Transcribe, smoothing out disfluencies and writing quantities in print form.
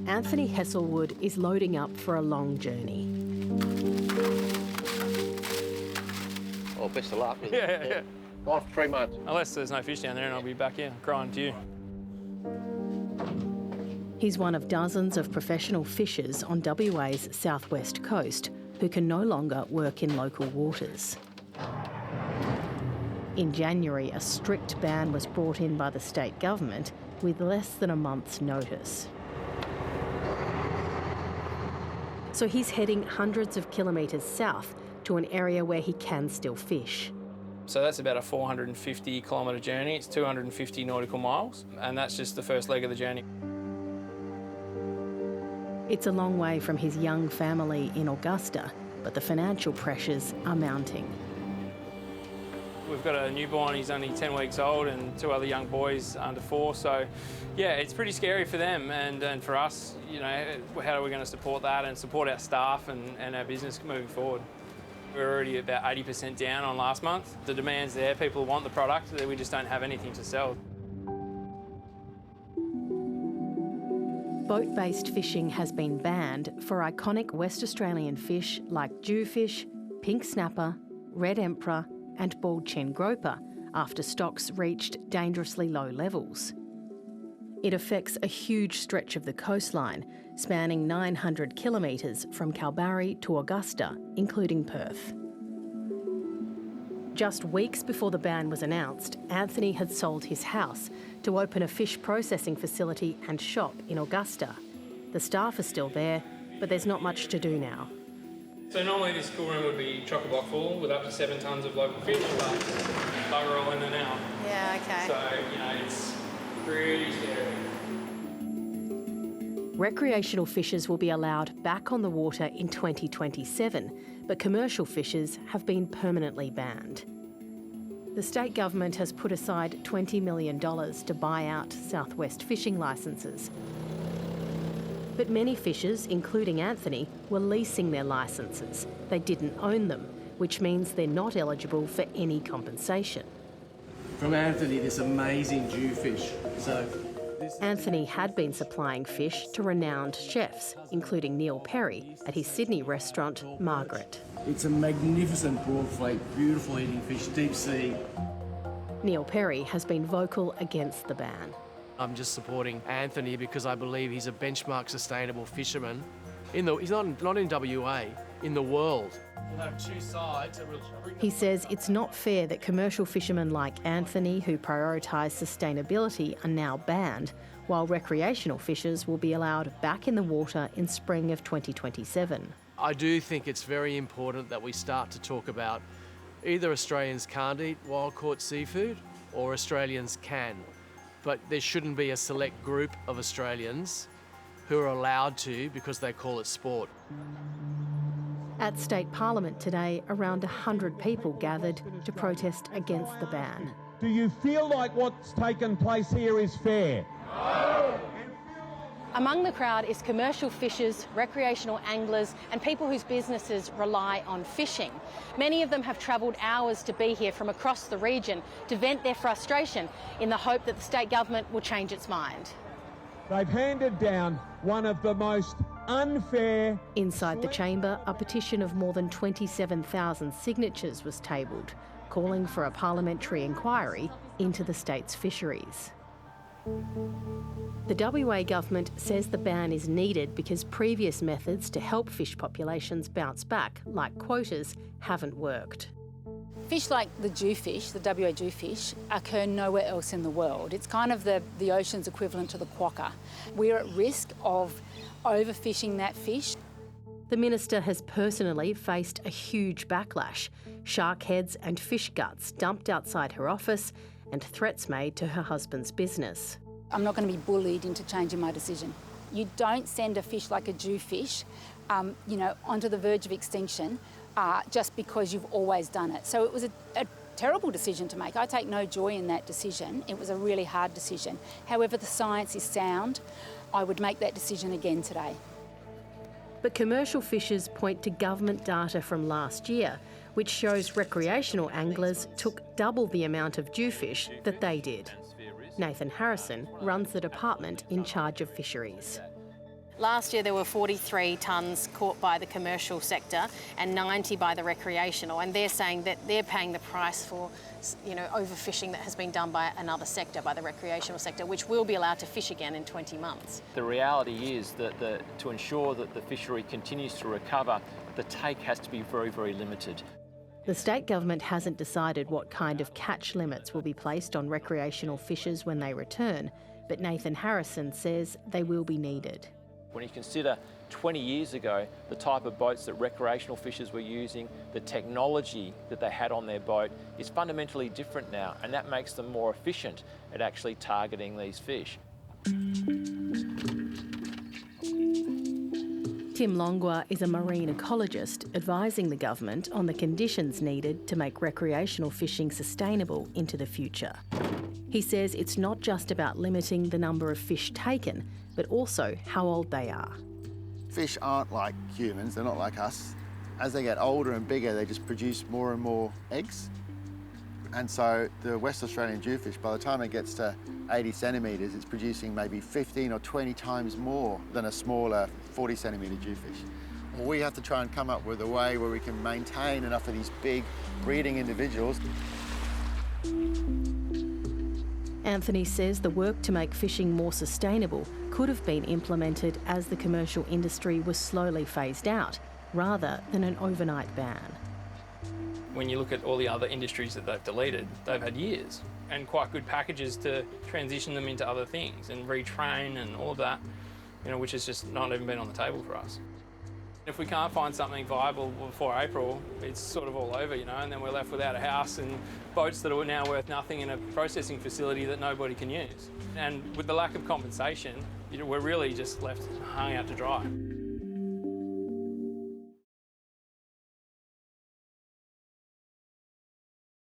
Anthony Hesselwood is loading up for a long journey. Oh, best of luck. Yeah. Gone for 3 months. Unless there's no fish down there and I'll be back here crying to you. He's one of dozens of professional fishers on WA's southwest coast who can no longer work in local waters. In January, a strict ban was brought in by the state government with less than a month's notice. So he's heading hundreds of kilometres south to an area where he can still fish. So that's about a 450 kilometre journey. It's 250 nautical miles, and that's just the first leg of the journey. It's a long way from his young family in Augusta, but the financial pressures are mounting. We've got a newborn, he's only 10 weeks old, and 2 other young boys under 4, so yeah, it's pretty scary for them and for us. You know, how are we going to support that and support our staff and our business moving forward? We're already about 80% down on last month. The demand's there, people want the product, we just don't have anything to sell. Boat-based fishing has been banned for iconic West Australian fish like jewfish, pink snapper, red emperor and bald chin groper after stocks reached dangerously low levels. It affects a huge stretch of the coastline, spanning 900 kilometres from Kalbarri to Augusta, including Perth. Just weeks before the ban was announced, Anthony had sold his house to open a fish processing facility and shop in Augusta. The staff are still there, but there's not much to do now. So normally this school room would be chock-a-block full with up to 7 tonnes of local fish, but bugger all in and out. Yeah, okay. So, you know, it's pretty scary. Recreational fishers will be allowed back on the water in 2027, but commercial fishers have been permanently banned. The state government has put aside $20 million to buy out southwest fishing licences. But many fishers, including Anthony, were leasing their licences. They didn't own them, which means they're not eligible for any compensation. From Anthony, this amazing jewfish. Anthony had been supplying fish to renowned chefs, including Neil Perry at his Sydney restaurant, Margaret. It's a magnificent broadflake, beautiful eating fish, deep sea. Neil Perry has been vocal against the ban. I'm just supporting Anthony because I believe he's a benchmark sustainable fisherman. He's not in WA, in the world. We'll have 2 sides. He says it's not fair that commercial fishermen like Anthony, who prioritise sustainability, are now banned, while recreational fishers will be allowed back in the water in spring of 2027. I do think it's very important that we start to talk about either Australians can't eat wild-caught seafood or Australians can. But there shouldn't be a select group of Australians who are allowed to because they call it sport. At State Parliament today, around 100 people gathered to protest against the ban. Do you feel like what's taken place here is fair? No! Among the crowd is commercial fishers, recreational anglers and people whose businesses rely on fishing. Many of them have travelled hours to be here from across the region to vent their frustration in the hope that the state government will change its mind. They've handed down one of the most unfair... Inside the chamber, a petition of more than 27,000 signatures was tabled, calling for a parliamentary inquiry into the state's fisheries. The WA government says the ban is needed because previous methods to help fish populations bounce back, like quotas, haven't worked. Fish like the jewfish, the WA jewfish, occur nowhere else in the world. It's kind of the ocean's equivalent to the quokka. We're at risk of overfishing that fish. The minister has personally faced a huge backlash, shark heads and fish guts dumped outside her office and threats made to her husband's business. I'm not going to be bullied into changing my decision. You don't send a fish like a jewfish, onto the verge of extinction just because you've always done it. So it was a terrible decision to make. I take no joy in that decision. It was a really hard decision. However, the science is sound. I would make that decision again today. But commercial fishers point to government data from last year, which shows recreational anglers took double the amount of jewfish that they did. Nathan Harrison runs the department in charge of fisheries. Last year there were 43 tonnes caught by the commercial sector and 90 by the recreational, and they're saying that they're paying the price for, overfishing that has been done by another sector, by the recreational sector, which will be allowed to fish again in 20 months. The reality is that to ensure that the fishery continues to recover, the take has to be very, very limited. The state government hasn't decided what kind of catch limits will be placed on recreational fishers when they return, but Nathan Harrison says they will be needed. When you consider 20 years ago, the type of boats that recreational fishers were using, the technology that they had on their boat is fundamentally different now, and that makes them more efficient at actually targeting these fish. Tim Longwa is a marine ecologist advising the government on the conditions needed to make recreational fishing sustainable into the future. He says it's not just about limiting the number of fish taken, but also how old they are. Fish aren't like humans, they're not like us. As they get older and bigger, they just produce more and more eggs. And so the West Australian jewfish, by the time it gets to 80 centimetres, it's producing maybe 15 or 20 times more than a smaller 40 centimetre jewfish. Well, we have to try and come up with a way where we can maintain enough of these big breeding individuals. Anthony says the work to make fishing more sustainable could have been implemented as the commercial industry was slowly phased out, rather than an overnight ban. When you look at all the other industries that they've deleted, they've had years and quite good packages to transition them into other things and retrain and all of that, which has just not even been on the table for us. If we can't find something viable before April, it's sort of all over, and then we're left without a house and boats that are now worth nothing in a processing facility that nobody can use. And with the lack of compensation, we're really just left hung out to dry.